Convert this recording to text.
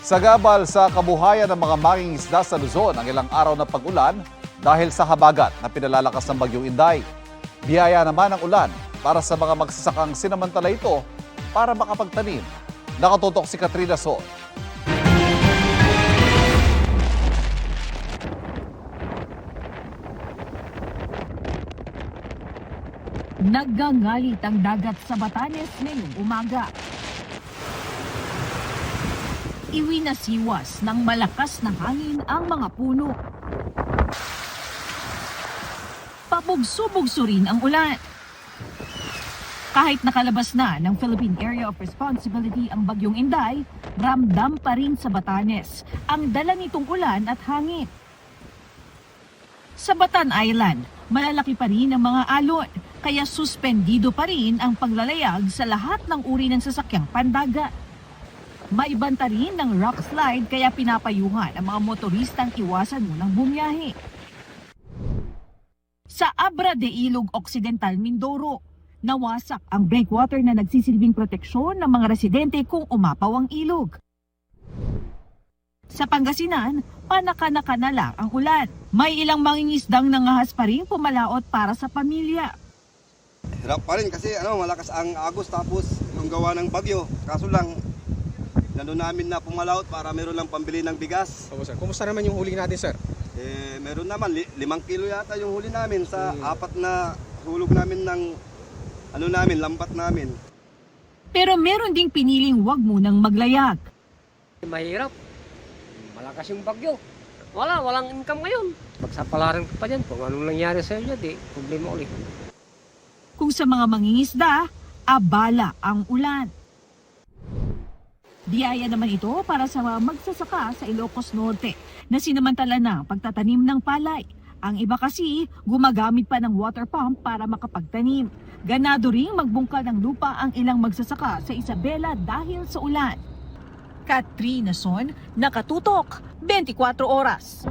Sagabal sa kabuhayan ng mga mangingisda sa Luzon ang ilang araw na pag-ulan dahil sa habagat na pinalalakas ng Bagyong Inday. Biyaya naman ang ulan para sa mga magsasakang sinamantala ito para makapagtanim. Nakatutok si Katrina So. Naggangalit ang dagat sa Batanes ngayong umaga. Iwinasiwas ng malakas na hangin ang mga puno. Pabugso-bugso rin ang ulan. Kahit nakalabas na ng Philippine Area of Responsibility ang Bagyong Inday, ramdam pa rin sa Batanes ang dala nitong ulan at hangin. Sa Batan Island, malalaki pa rin ang mga alon, kaya suspendido pa rin ang paglalayag sa lahat ng uri ng sasakyang pandagat. May banta rin ng rock slide kaya pinapayuhan ang mga motoristang iwasan munang bumiyahe. Sa Abra de Ilog Occidental, Mindoro, nawasak ang breakwater na nagsisilbing proteksyon ng mga residente kung umapaw ang ilog. Sa Pangasinan, panaka-naka na lang ang ulan. May ilang mangingisdang nangahas pa rin pumalaot para sa pamilya. Hirap pa rin kasi malakas ang agos tapos yung gawa ng bagyo. Kaso lang, nandun namin na pumalaot para meron lang pambili ng bigas. Opo, sir. Kumusta naman yung huli natin, sir? Meron naman, 5 kilo yata yung huli namin sa apat na hulog namin ng lambat namin. Pero meron ding piniling wag munang maglayag. Mahirap. Malakas yung bagyo. Walang income ngayon. Magsapalaran ka pa dyan. Kung anong nangyari sa inyo, di problema ulit. Kung sa mga mangingisda, abala ang ulan. Biyaya naman ito para sa mga magsasaka sa Ilocos Norte na sinamantala na ang pagtatanim ng palay. Ang iba kasi gumagamit pa ng water pump para makapagtanim. Ganado ring magbungkal ng lupa ang ilang magsasaka sa Isabela dahil sa ulan. Katrina Son, Nakatutok, 24 Oras.